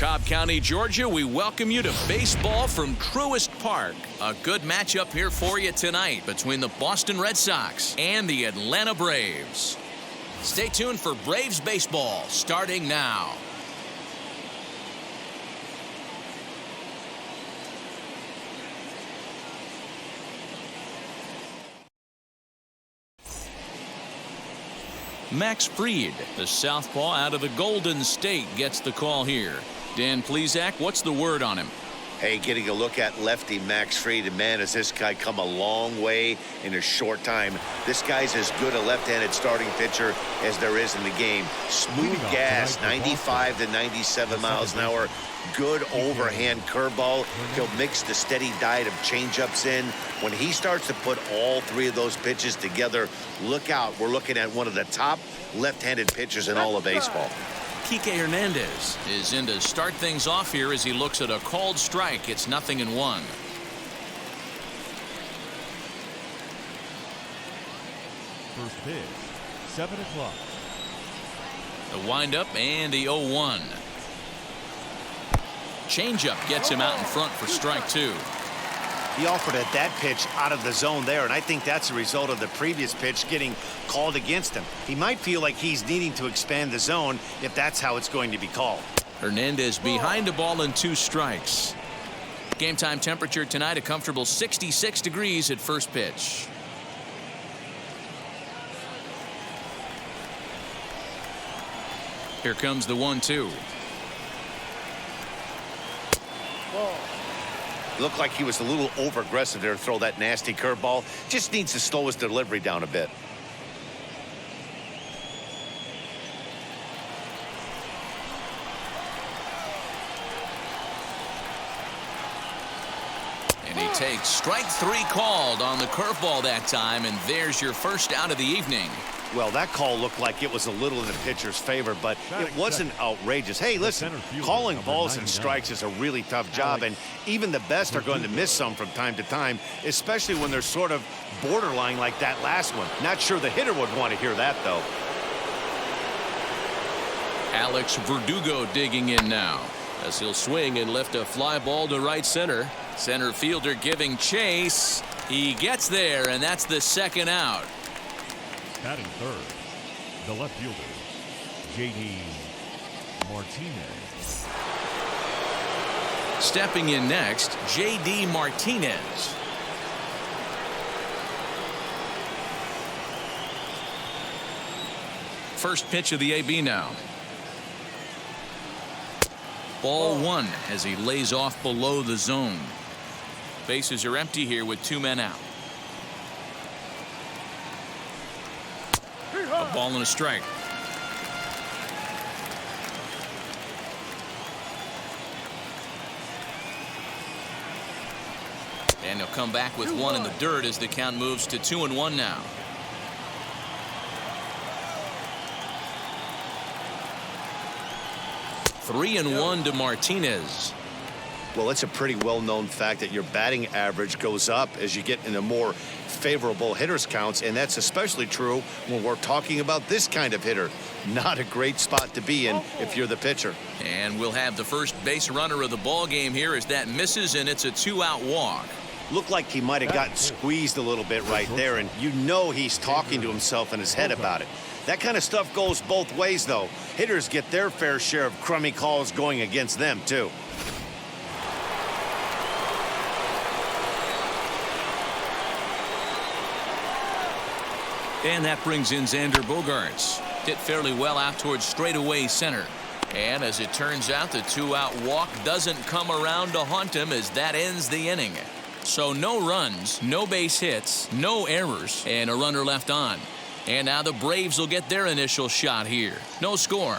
Cobb County, Georgia, we welcome you to baseball from Truist Park. A good matchup here for you tonight between the Boston Red Sox and the Atlanta Braves. Stay tuned for Braves baseball starting now. Max Fried, the southpaw out of the Golden State, gets the call here. Dan Plesac, what's the word on him? Hey, getting a look at lefty Max Fried, and man, has this guy come a long way in a short time. This guy's as good a left-handed starting pitcher as there is in the game. Smooth gas, 95 to 97 miles an hour. Good overhand curveball. He'll mix the steady diet of changeups in. When he starts to put all three of those pitches together, look out. We're looking at one of the top left-handed pitchers in all of baseball. Kike Hernandez is in to start things off here as he looks at a called strike. It's 0-1. First pitch, 7 o'clock. The windup and the 0-1. Changeup gets him out in front for strike two. He offered at that pitch out of the zone there, and I think that's a result of the previous pitch getting called against him. He might feel like he's needing to expand the zone if that's how it's going to be called. Hernandez behind the ball and 2 strikes. Game time temperature tonight, a comfortable 66 degrees at first pitch. Here comes the 1-2. Looked like he was a little over aggressive there to throw that nasty curveball. Just needs to slow his delivery down a bit. And he takes strike 3 called on the curveball that time, and there's your first out of the evening. Well, that call looked like it was a little in the pitcher's favor, but it wasn't outrageous. Hey, listen, calling balls and strikes is a really tough job, and even the best are going to miss some from time to time, especially when they're sort of borderline like that last one. Not sure the hitter would want to hear that, though. Alex Verdugo digging in now as he'll swing and lift a fly ball to right center. Center fielder giving chase. He gets there, and that's the second out. Batting third, the left fielder, J.D. Martinez. Stepping in next, J.D. Martinez. First pitch of the AB now. Ball 1 as he lays off below the zone. Bases are empty here with 2 men out. A ball and a strike. And he'll come back with 1 in the dirt as the count moves to 2-1 now. Three and 1 to Martinez. Well, it's a pretty well-known fact that your batting average goes up as you get into more favorable hitters counts, and that's especially true when we're talking about this kind of hitter. Not a great spot to be in if you're the pitcher. And we'll have the first base runner of the ball game here as that misses, and it's a 2-out walk. Looked like he might have gotten squeezed a little bit right there, and you know he's talking to himself in his head about it. That kind of stuff goes both ways, though. Hitters get their fair share of crummy calls going against them, too. And that brings in Xander Bogaerts. Hit fairly well out towards straightaway center. And as it turns out, the 2-out walk doesn't come around to haunt him as that ends the inning. So no runs, no base hits, no errors, and a runner left on. And now the Braves will get their initial shot here. No score.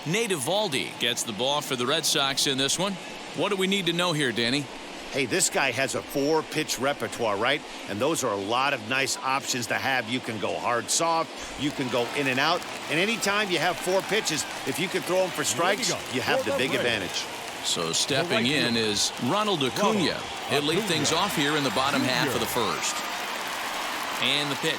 Nate Eovaldi gets the ball for the Red Sox in this one. What do we need to know here, Danny? Hey, this guy has a 4-pitch repertoire, right? And those are a lot of nice options to have. You can go hard, soft. You can go in and out. And anytime you have 4 pitches, if you can throw them for strikes, you have the big advantage. So stepping in is Ronald Acuna. He'll lead things off here in the bottom half of the first. And the pitch.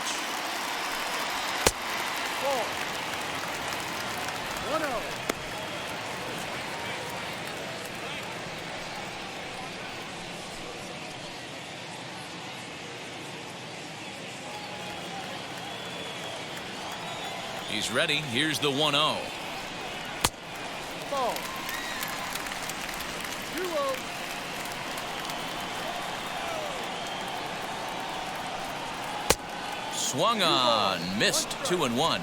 He's ready. Here's the 1-0. Ball. 2-0. Swung on, missed. 2-1.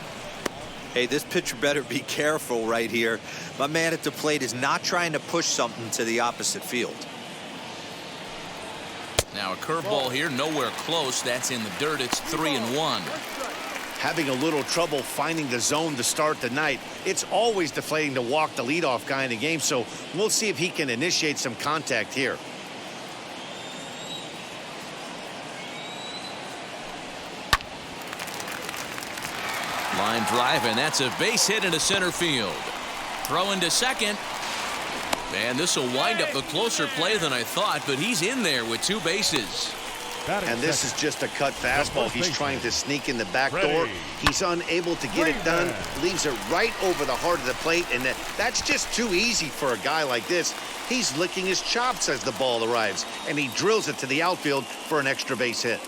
Hey, this pitcher better be careful right here. My man at the plate is not trying to push something to the opposite field. Now a curveball here, nowhere close. That's in the dirt. It's 3-1. Having a little trouble finding the zone to start the night. It's always deflating to walk the leadoff guy in the game, so we'll see if he can initiate some contact here. Line drive, and that's a base hit into center field. Throw into second. And this will wind up a closer play than I thought, but he's in there with 2 bases. And this is just a cut fastball. He's trying to sneak in the back door. He's unable to get it done. Leaves it right over the heart of the plate, and that's just too easy for a guy like this. He's licking his chops as the ball arrives, and he drills it to the outfield for an extra base hit.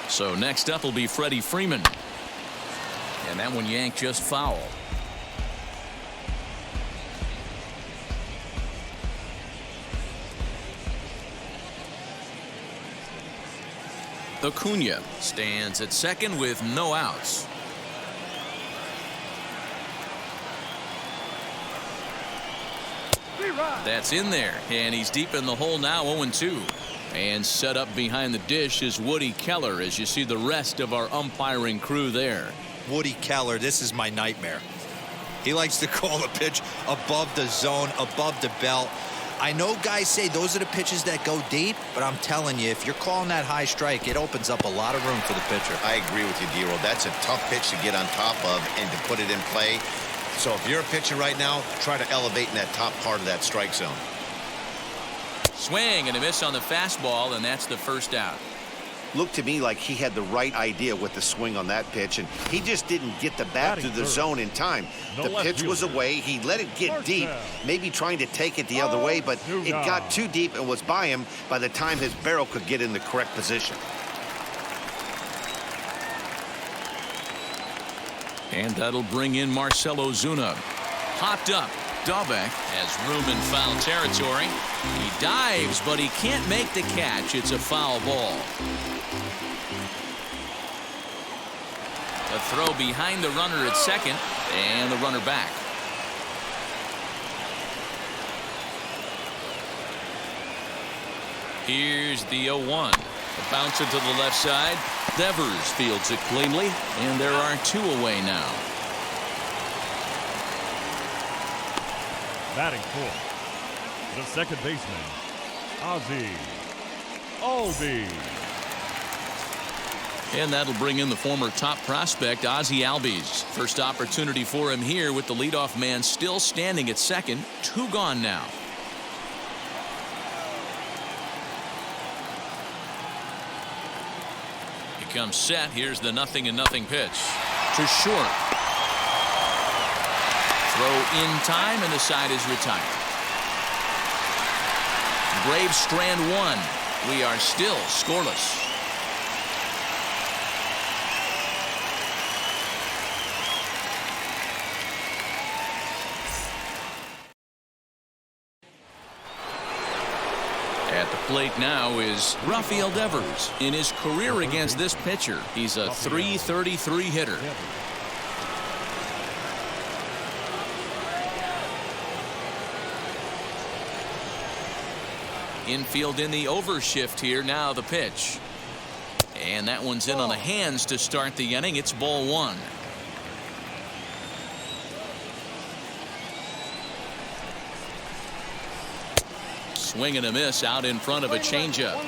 So next up will be Freddie Freeman. And that one yanked just foul. Acuna stands at second with no outs. That's in there, and he's deep in the hole now. 0-2. And set up behind the dish is Woody Keller, as you see the rest of our umpiring crew there. Woody Keller, this is my nightmare. He likes to call the pitch above the zone, above the belt. I know guys say those are the pitches that go deep, but I'm telling you, if you're calling that high strike, it opens up a lot of room for the pitcher. I agree with you, D-Roll. That's a tough pitch to get on top of and to put it in play. So if you're a pitcher right now, try to elevate in that top part of that strike zone. Swing and a miss on the fastball, and that's the first out. Looked to me like he had the right idea with the swing on that pitch, and he just didn't get the bat to the zone in time. The pitch was away. He let it get deep, maybe trying to take it the other way, but it got too deep and was by him by the time his barrel could get in the correct position. And that'll bring in Marcell Ozuna. Hopped up. Dahlbeck has room in foul territory. He dives, but he can't make the catch. It's a foul ball. A throw behind the runner at second, and the runner back. Here's the 0-1. A bouncer to the left side. Devers fields it cleanly, and there are 2 away now. Batting fourth, the second baseman, Ozzie Albies. And that'll bring in the former top prospect, Ozzie Albies. First opportunity for him here with the leadoff man still standing at second. 2 gone now. He comes set. Here's the 0-0 pitch. To short. Throw in time, and the side is retired. Braves strand 1. We are still scoreless. At the plate now is Rafael Devers. In his career against this pitcher, he's a .333 hitter. Infield in the overshift here. Now the pitch. And that one's in on the hands to start the inning. It's ball 1. Swing and a miss out in front of a changeup.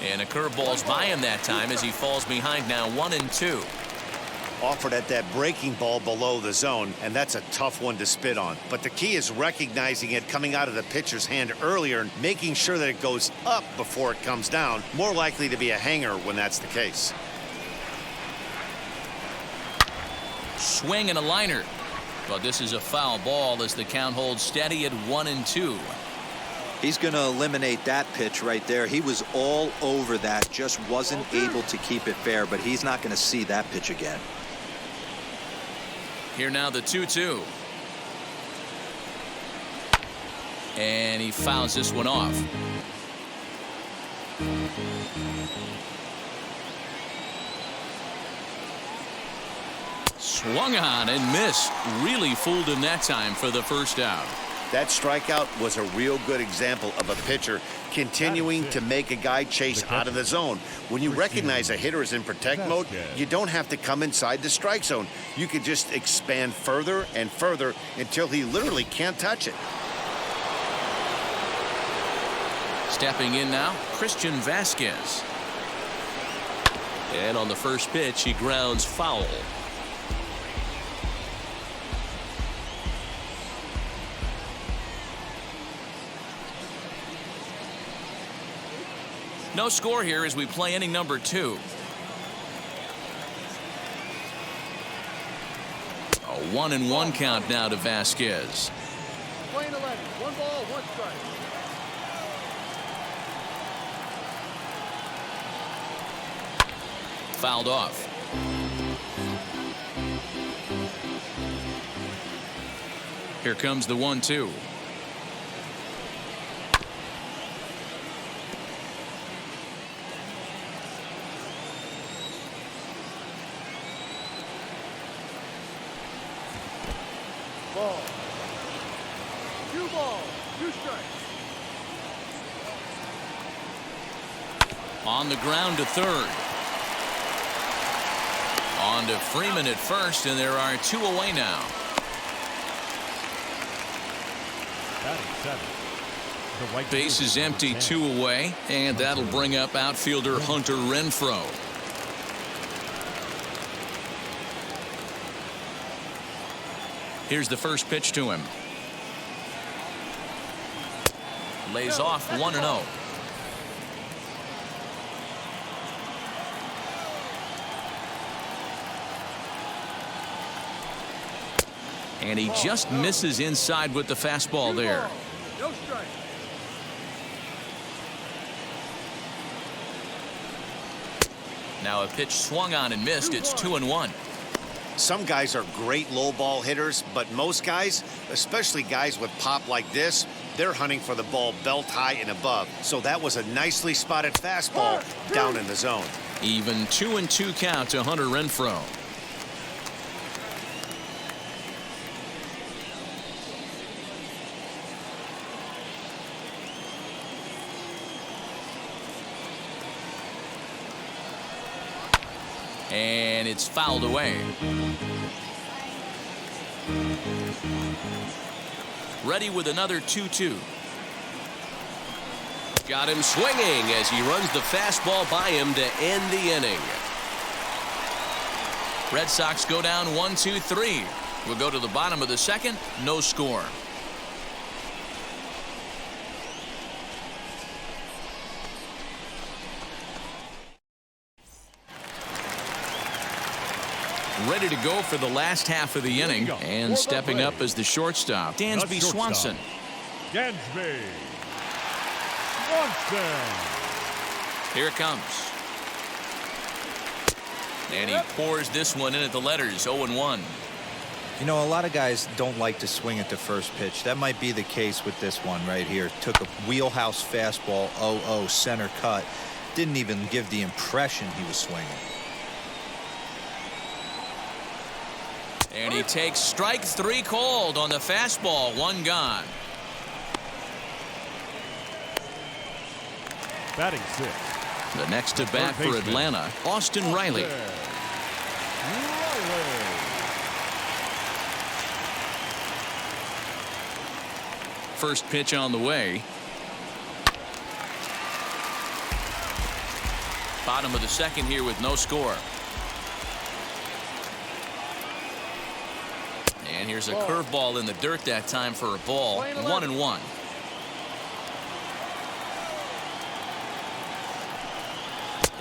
And a curveball's by him that time as he falls behind now 1-2. Offered at that breaking ball below the zone, and that's a tough one to spit on. But the key is recognizing it coming out of the pitcher's hand earlier and making sure that it goes up before it comes down. More likely to be a hanger when that's the case. Swing and a liner. But this is a foul ball as the count holds steady at 1-2. He's going to eliminate that pitch right there. He was all over that, just wasn't able to keep it fair, but he's not going to see that pitch again. Here now the 2-2. And he fouls this one off. Swung on and missed. Really fooled him that time for the first out. That strikeout was a real good example of a pitcher continuing to make a guy chase out of the zone. When you recognize a hitter is in protect mode, you don't have to come inside the strike zone. You could just expand further and further until he literally can't touch it. Stepping in now, Christian Vasquez. And on the first pitch, he grounds foul. No score here as we play inning number 2. A 1-1 count now to Vasquez. Playing 11, 1 ball, 1 strike. Fouled off. Here comes the 1-2. Ball. 2 balls, 2 strikes. On the ground to third. On to Freeman at first, and there are 2 away now. Base is empty, 2 away, and that'll bring up outfielder Hunter Renfroe. Here's the first pitch to him. Lays off 1-0. And he just misses inside with the fastball there. No strike. Now a pitch swung on and missed. It's 2-1. Some guys are great low ball hitters, but most guys, especially guys with pop like this, they're hunting for the ball belt high and above. So that was a nicely spotted fastball down in the zone. Even 2-2 count to Hunter Renfroe. And it's fouled away. Ready with another 2-2. Got him swinging as he runs the fastball by him to end the inning. Red Sox go down 1-2-3. We'll go to the bottom of the second. No score. Ready to go for the last half of the inning, and stepping up as the shortstop, Dansby Swanson. Dansby Swanson. Here it comes. And he pours this one in at the letters, 0-1. You know, a lot of guys don't like to swing at the first pitch. That might be the case with this one right here. Took a wheelhouse fastball, 0-0, center cut. Didn't even give the impression he was swinging. And he takes strike 3 called on the fastball, 1 gone. Batting 6th. The next to bat for Atlanta, Austin Riley. First pitch on the way. Bottom of the second here with no score. And here's a curveball in the dirt that time for a ball. 1-1.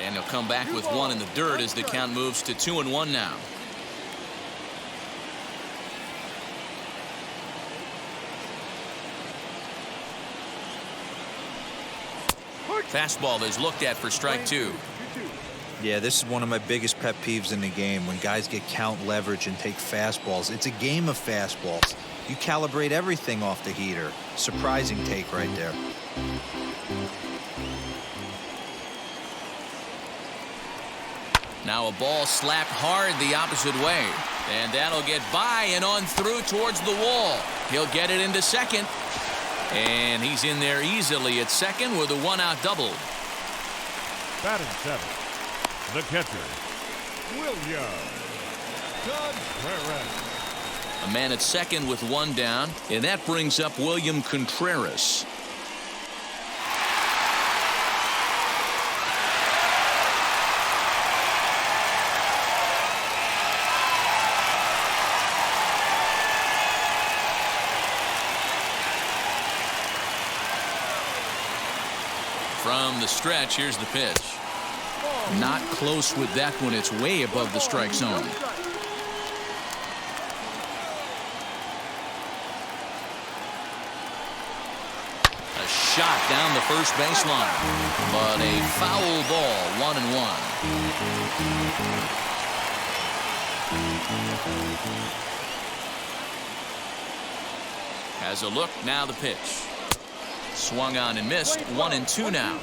And he'll come back with 1 in the dirt as the count moves to 2-1 now. Fastball is looked at for strike 2. Yeah, this is one of my biggest pet peeves in the game, when guys get count leverage and take fastballs. It's a game of fastballs. You calibrate everything off the heater. Surprising take right there. Now a ball slapped hard the opposite way. And that'll get by and on through towards the wall. He'll get it into second. And he's in there easily at second with a 1-out double. Batting 7th, the catcher, William Contreras. A man at second with 1 down. And that brings up William Contreras. From the stretch, here's the pitch. Not close with that one. It's way above the strike zone. A shot down the first baseline, but a foul ball, 1-1. Has a look, now the pitch. Swung on and missed. 1-2 now.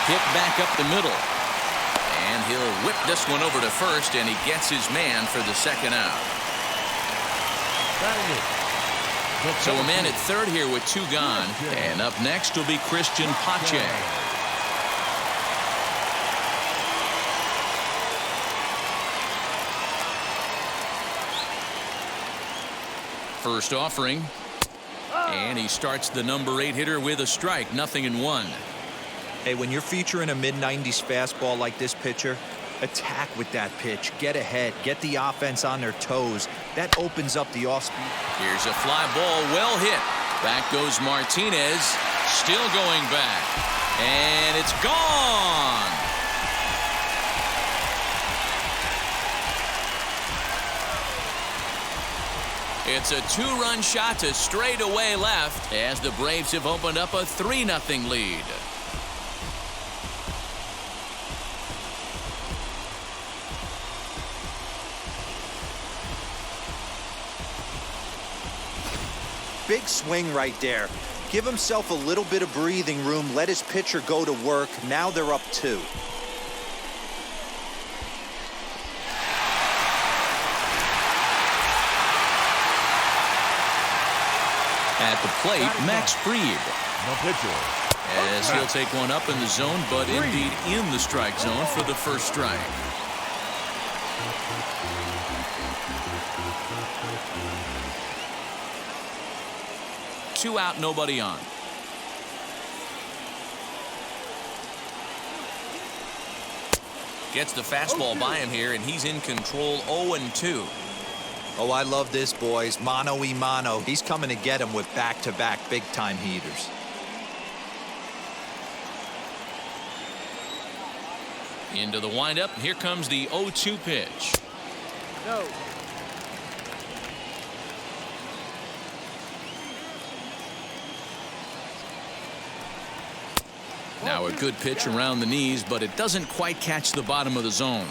Hit back up the middle. And he'll whip this one over to first, and he gets his man for the second out. So a man at third here with 2 gone. And up next will be Christian Pache. First offering, and he starts the number 8 hitter with a strike. 0-1. Hey, when you're featuring a mid-90s fastball like this pitcher, attack with that pitch. Get ahead. Get the offense on their toes. That opens up the off-speed. Here's a fly ball, well hit. Back goes Martinez, still going back, and it's gone. It's a 2-run shot to straightaway left as the Braves have opened up a 3-0 lead. Big swing right there. Give himself a little bit of breathing room. Let his pitcher go to work. Now they're up 2. At the plate, Max Fried. The pitcher, As he'll take one up in the zone, but indeed in the strike zone for the first strike. Two out, nobody on. Gets the fastball by him here, and he's in control. 0-2. Oh, I love this, boys. Mano-y-mano. He's coming to get him with back-to-back big-time heaters. Into the windup. Here comes the 0-2 pitch. No. Now a good pitch around the knees, but it doesn't quite catch the bottom of the zone.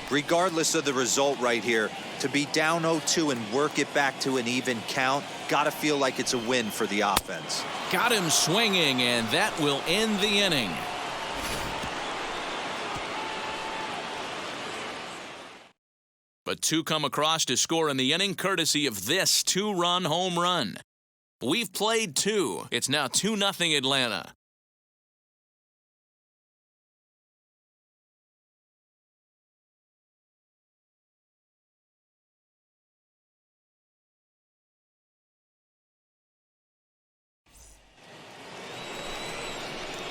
Regardless of the result right here, to be down 0-2 and work it back to an even count, gotta feel like it's a win for the offense. Got him swinging, and that will end the inning. But 2 come across to score in the inning, courtesy of this 2-run home run. We've played 2. It's now 2-0 Atlanta.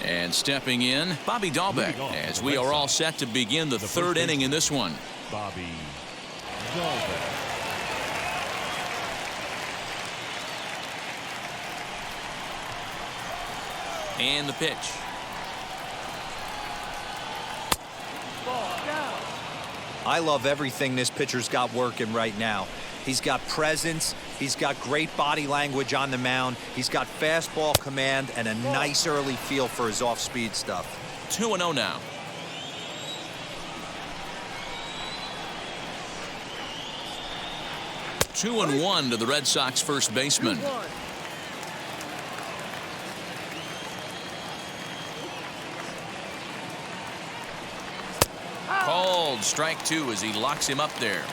And stepping in, Bobby Dahlbeck, as we are all set to begin the third inning in this one. Bobby Dahlbeck. And the pitch. Ball down. I love everything this pitcher's got working right now. He's got presence, he's got great body language on the mound, he's got fastball command and a nice early feel for his off-speed stuff. 2-0 now. Two and one to the Red Sox first baseman. 2-1. Called strike two as he locks him up there.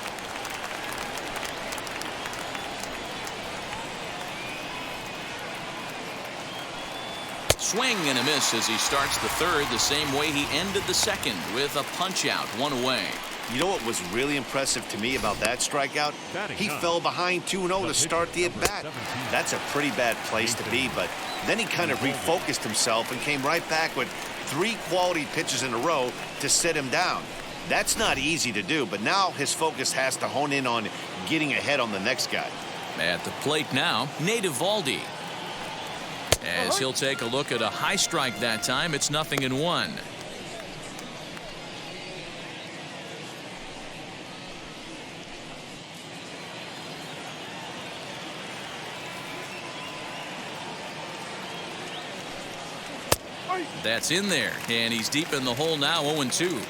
Swing and a miss as he starts the third the same way he ended the second with a punch out, one away. You know what was really impressive to me about that strikeout? He fell behind 2-0 to start the at-bat. That's a pretty bad place to be, but then he kind of refocused himself and came right back with 3 quality pitches in a row to sit him down. That's not easy to do, but now his focus has to hone in on getting ahead on the next guy. At the plate now, Nate Eovaldi. As he'll take a look at a high strike that time, it's 0-1. That's in there, and he's deep in the hole now, 0-2.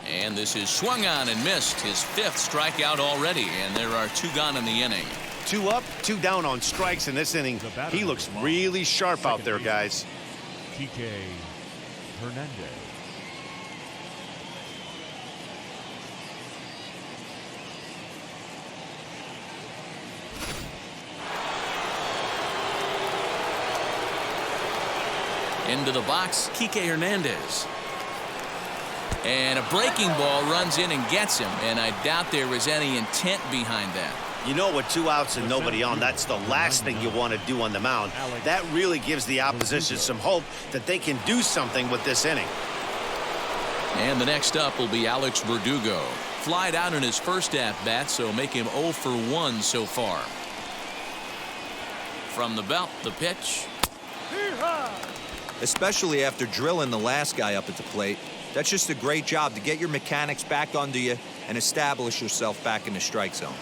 And this is swung on and missed, his 5th strikeout already, and there are 2 gone in the inning. 2 up, 2 down on strikes in this inning. He looks really sharp out there, guys. Kike Hernandez. Into the box, Kike Hernandez. And a breaking ball runs in and gets him, and I doubt there was any intent behind that. You know, with 2 outs and nobody on, that's the last thing you want to do on the mound. That really gives the opposition some hope that they can do something with this inning. And the next up will be Alex Verdugo. Flied out in his first at-bat, so make him 0 for 1 so far. From the belt, the pitch. Especially after drilling the last guy up at the plate. That's just a great job to get your mechanics back under you and establish yourself back in the strike zone.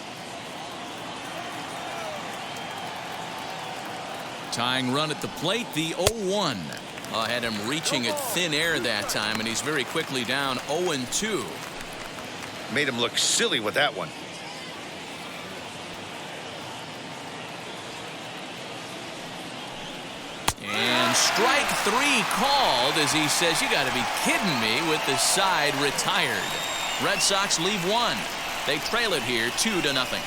Tying run at the plate, the 0-1. Had him reaching at thin air that time, and he's very quickly down 0-2. Made him look silly with that one. And strike 3 called as he says, "You got to be kidding me," with the side retired. Red Sox leave 1. They trail it here 2-0.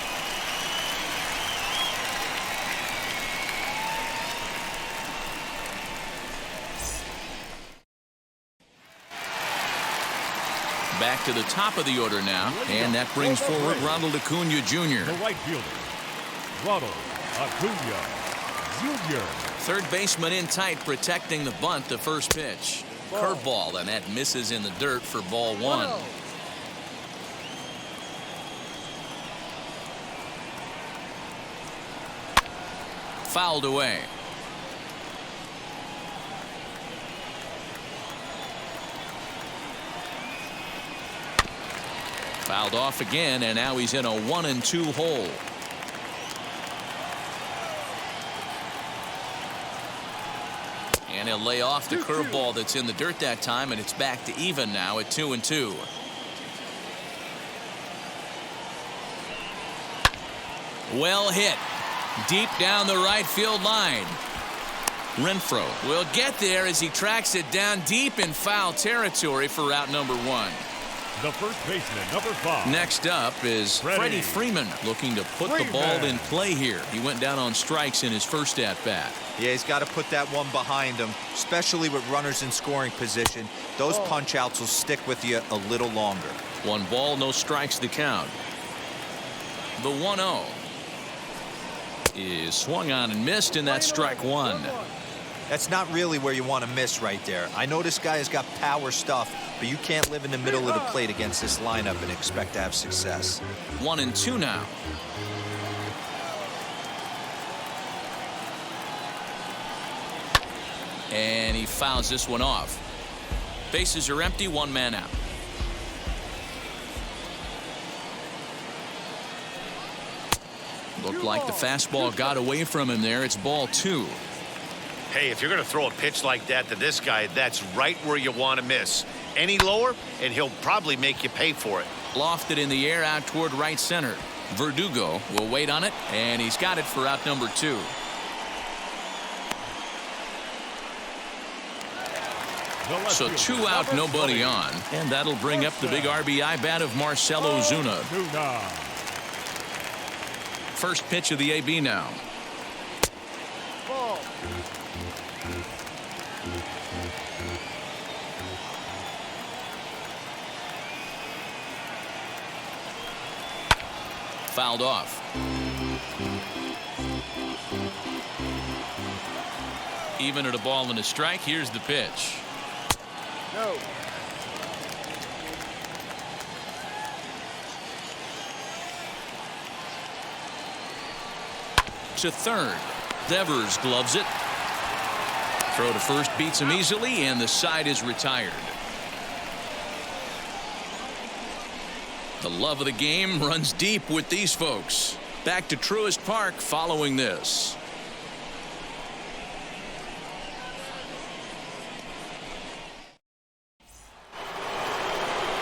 Back to the top of the order now, and that brings forward Ronald Acuna Jr. The right fielder, Ronald Acuna Jr. Third baseman in tight, protecting the bunt. The first pitch, curveball, and that misses in the dirt for ball 1. Fouled away. Fouled off again, and now he's in a 1-2 hole. And he'll lay off the curveball that's in the dirt that time, and it's back to even now at 2-2. Well hit. Deep down the right field line. Renfroe will get there as he tracks it down deep in foul territory for route number 1. The first baseman, number 5. Next up is Freddie Freeman, looking to put the ball in play here. He went down on strikes in his first at-bat. Yeah, he's got to put that one behind him, especially with runners in scoring position. Those punch-outs will stick with you a little longer. 1 ball, no strikes to count. The 1-0 is swung on and missed, and that's strike 1. That's not really where you want to miss right there. I know this guy has got power stuff, but you can't live in the middle of the plate against this lineup and expect to have success. 1-2 now. And he fouls this one off. Bases are empty, one man out. Looked like the fastball got away from him there. It's ball 2. Hey, if you're going to throw a pitch like that to this guy, that's right where you want to miss. Any lower, and he'll probably make you pay for it. Lofted in the air out toward right center. Verdugo will wait on it, and he's got it for out number 2. So 2 out, nobody on. And that'll bring up the big RBI bat of Marcelo Zuna. First pitch of the AB now. Ball. Fouled off. Even at a ball and a strike, here's the pitch. No. To third. Devers gloves it. Throw to first beats him easily, and the side is retired. The love of the game runs deep with these folks. Back to Truist Park following this.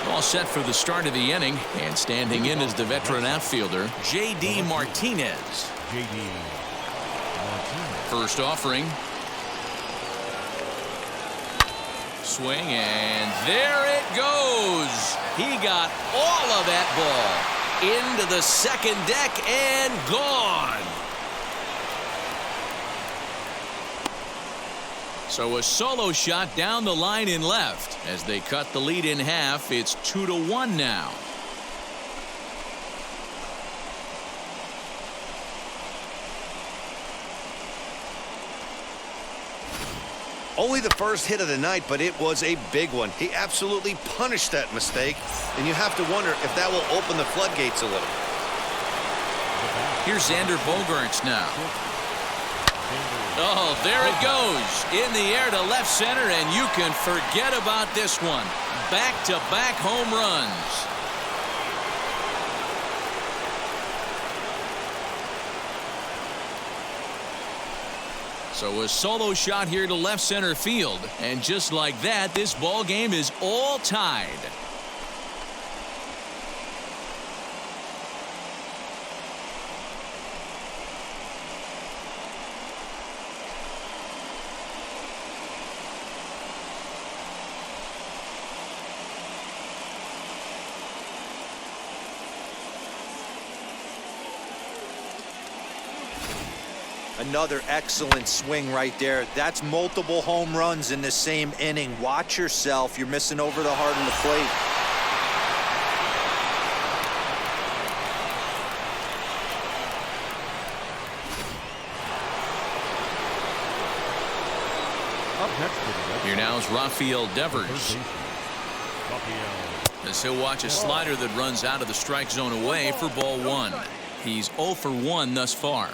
All set for the start of the inning, and standing in is the veteran outfielder J.D. Martinez. J.D. Martinez. First offering. Swing, and there it goes. He got all of that ball into the second deck and gone. So a solo shot down the line in left. As they cut the lead in half, it's 2-1 now. Only the first hit of the night, but it was a big one. He absolutely punished that mistake, and you have to wonder if that will open the floodgates a little. Here's Xander Bogaerts now. Oh, there it goes. In the air to left center, and you can forget about this one. Back-to-back home runs. So a solo shot here to left center field. And just like that, this ball game is all tied. Another excellent swing right there. That's multiple home runs in the same inning. Watch yourself. You're missing over the heart of the plate. Up next for the Red Here now is Rafael Sox, Devers. third baseman, Rafael. As he'll watch a slider that runs out of the strike zone away for ball 1. He's 0 for 1 thus far.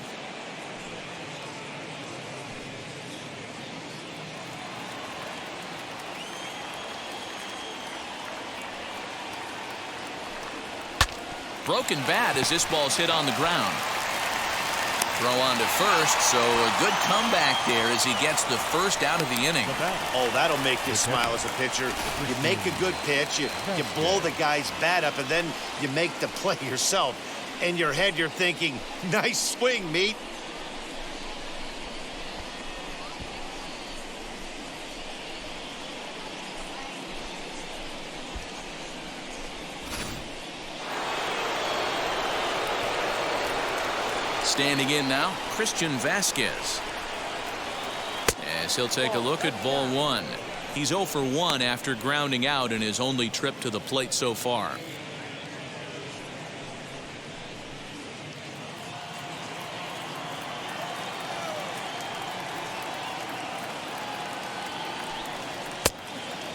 Broken bat as this ball's hit on the ground. Throw on to first, so a good comeback there as he gets the first out of the inning. Oh, that'll make you smile as a pitcher. You make a good pitch, you blow the guy's bat up, and then you make the play yourself. In your head, you're thinking, nice swing, meat. Standing in now, Christian Vasquez. As he'll take a look at ball 1. He's 0 for 1 after grounding out in his only trip to the plate so far.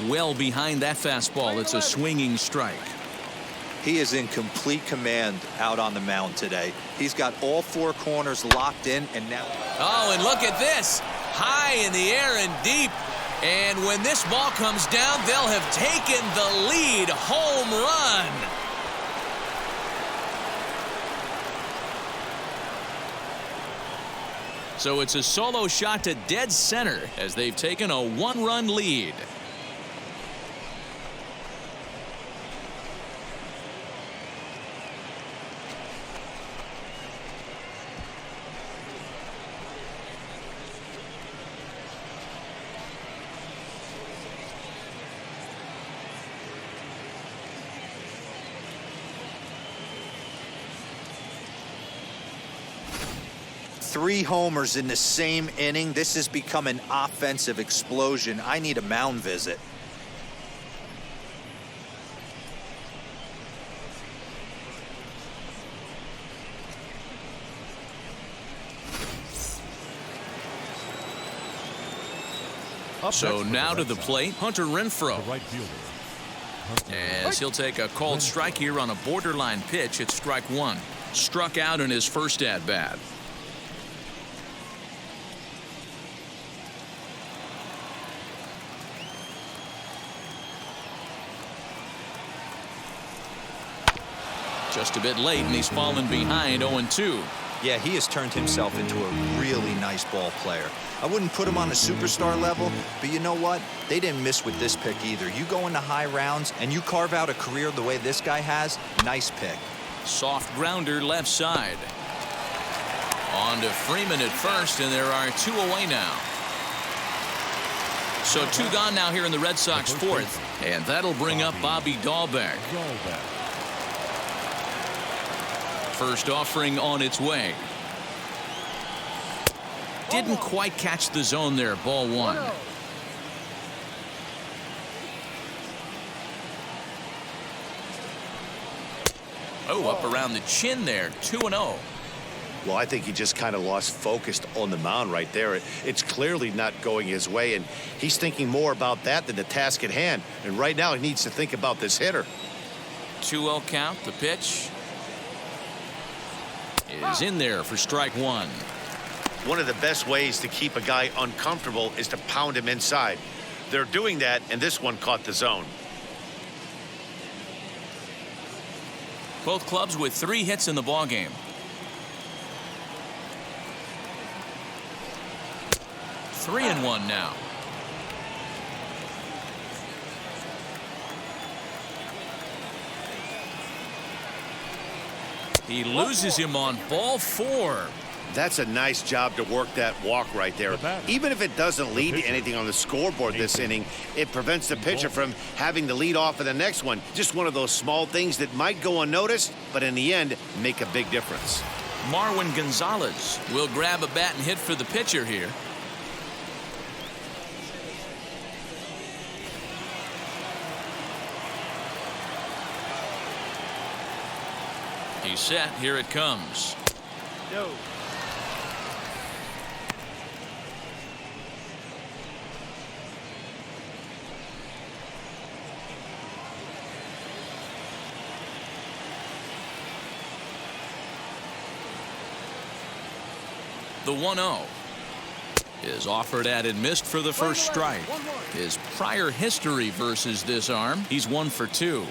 Well behind that fastball. It's a swinging strike. He is in complete command out on the mound today. He's got all 4 corners locked in, and now. Oh, and look at this. high in the air and deep. And when this ball comes down, they'll have taken the lead. Home run. So it's a solo shot to dead center as they've taken a one-run lead. Three homers in the same inning. This has become an offensive explosion. I need a mound visit. So now to the plate, Hunter Renfroe. The right fielder. As he'll take a called strike here on a borderline pitch at strike one. Struck out in his first at-bat. Just a bit late, and he's fallen behind 0-2. Yeah, he has turned himself into a really nice ball player. I wouldn't put him on a superstar level, but you know what? They didn't miss with this pick either. You go into high rounds and you carve out a career the way this guy has, nice pick. Soft grounder left side. On to Freeman at first, and there are two away now. So two gone now here in the Red Sox fourth, and that'll bring up Bobby Dahlbeck. First offering on its way. Didn't quite catch the zone there. Ball one. Oh, up around the chin there. 2-0. Well, I think he just kind of lost focus on the mound right there. It's clearly not going his way, and he's thinking more about that than the task at hand. And right now he needs to think about this hitter. 2-0 count. The pitch is in there for strike one. One of the best ways to keep a guy uncomfortable is to pound him inside. They're doing that, and this one caught the zone. Both clubs with 3 hits in the ballgame. Three and one now. He loses him on ball 4. That's a nice job to work that walk right there. Even if it doesn't lead to anything on the scoreboard this inning, it prevents the pitcher from having to lead off of the next one. Just one of those small things that might go unnoticed, but in the end, make a big difference. Marwin Gonzalez will grab a bat and hit for the pitcher here. He's set. Here it comes. Yo. The 1-0 is offered at and missed for the first strike. His prior history versus this arm, he's 1 for 2.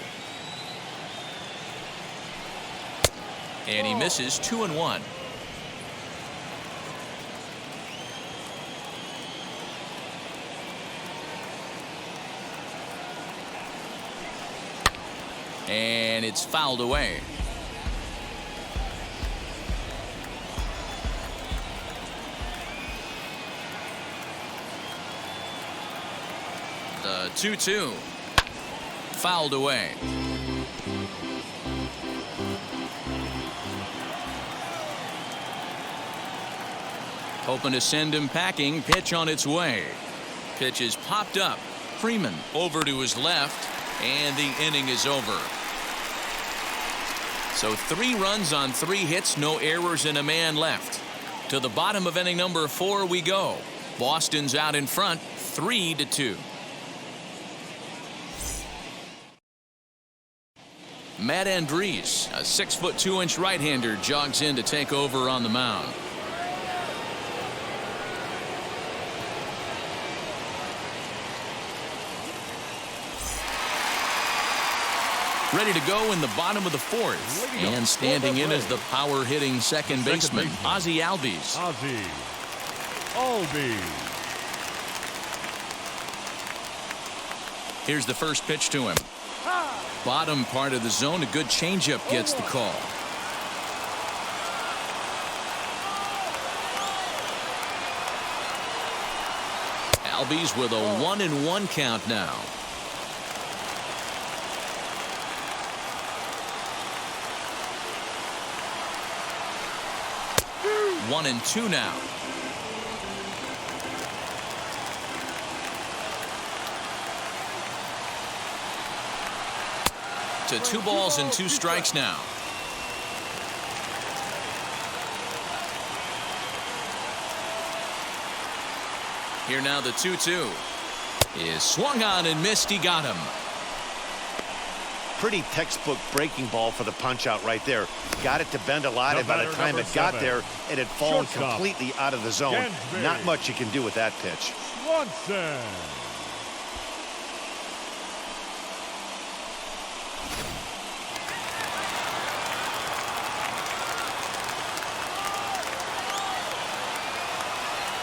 And he misses 2-1. And it's fouled away. The 2-2 fouled away. Hoping to send him packing. Pitch on its way. Pitch is popped up. Freeman over to his left, and the inning is over. So 3 runs on 3 hits, no errors, and a man left. To the bottom of inning number 4 we go. Boston's out in front, 3-2. Matt Andriese, a 6'2" right-hander, jogs in to take over on the mound. Ready to go in the bottom of the fourth. And standing in is the power-hitting second baseman, Ozzie Albies. Ozzie Albies. Here's the first pitch to him. Bottom part of the zone, a good changeup gets the call. Albies with a 1-1 count now. One and two now. To 2 balls and 2 strikes now. Here now the 2-2 is swung on and missed. He got him. Pretty textbook breaking ball for the punch out right there. Got it to bend a lot, and by the time it got there, it had fallen completely out of the zone. Not much you can do with that pitch. Swanson.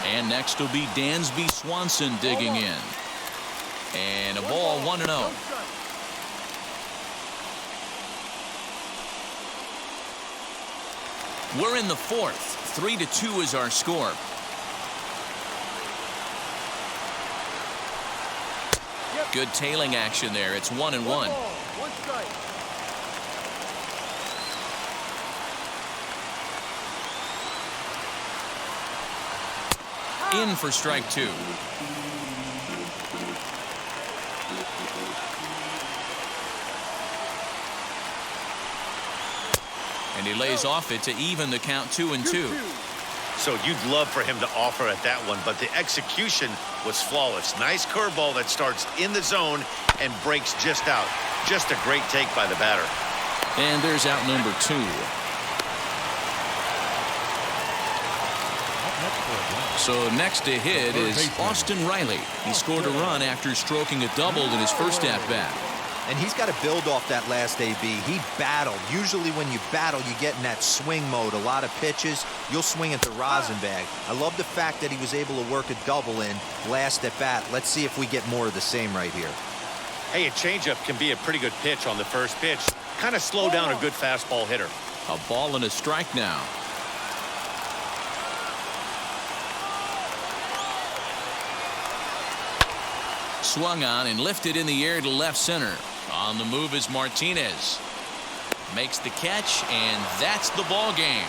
And next will be Dansby Swanson digging in. And a ball, 1-0. We're in the fourth. 3-2 is our score. Good tailing action there. It's 1-1. 1 strike. In for strike 2. And he lays off it to even the count 2-2. So you'd love for him to offer at that one, but the execution was flawless. Nice curveball that starts in the zone and breaks just out. Just a great take by the batter. And there's out number 2. So next to hit is Austin Riley. He scored a run after stroking a double in his first at-bat. And he's got to build off that last AB. He battled. Usually when you battle, you get in that swing mode. A lot of pitches, you'll swing at the rosin bag. I love the fact that he was able to work a double in last at bat. Let's see if we get more of the same right here. Hey, a changeup can be a pretty good pitch on the first pitch. Kind of slow down a good fastball hitter. A ball and a strike now. Swung on and lifted in the air to left center. On the move is Martinez. Makes the catch, and that's the ball game.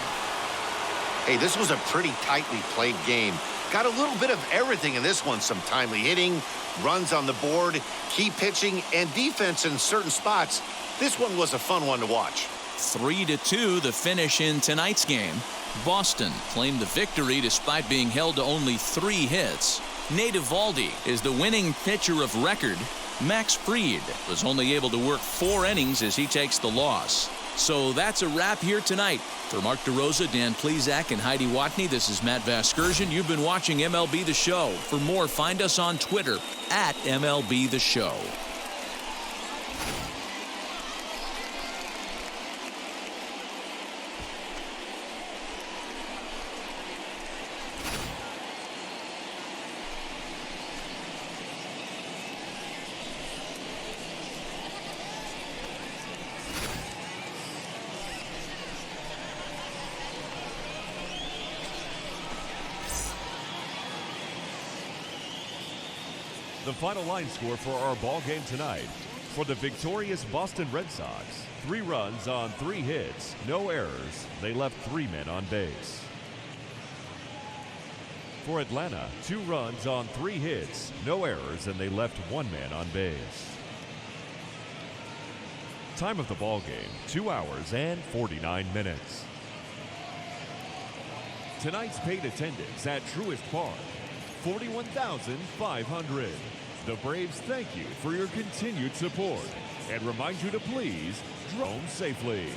Hey, this was a pretty tightly played game. Got a little bit of everything in this one. Some timely hitting, runs on the board, key pitching, and defense in certain spots. This one was a fun one to watch. 3-2 the finish in tonight's game. Boston claimed the victory despite being held to only 3 hits. Nate Eovaldi is the winning pitcher of record. Max Fried was only able to work 4 innings as he takes the loss. So that's a wrap here tonight. For Mark DeRosa, Dan Plesac, and Heidi Watney, this is Matt Vasgersian. You've been watching MLB The Show. For more, find us on Twitter at MLB The Show. The final line score for our ball game tonight. For the victorious Boston Red Sox, 3 runs on 3 hits, no errors. They left 3 men on base. For Atlanta, 2 runs on 3 hits, no errors, and they left 1 man on base. Time of the ball game, 2 hours and 49 minutes. Tonight's paid attendance at Truist Park, 41,500. The Braves thank you for your continued support and remind you to please drone safely.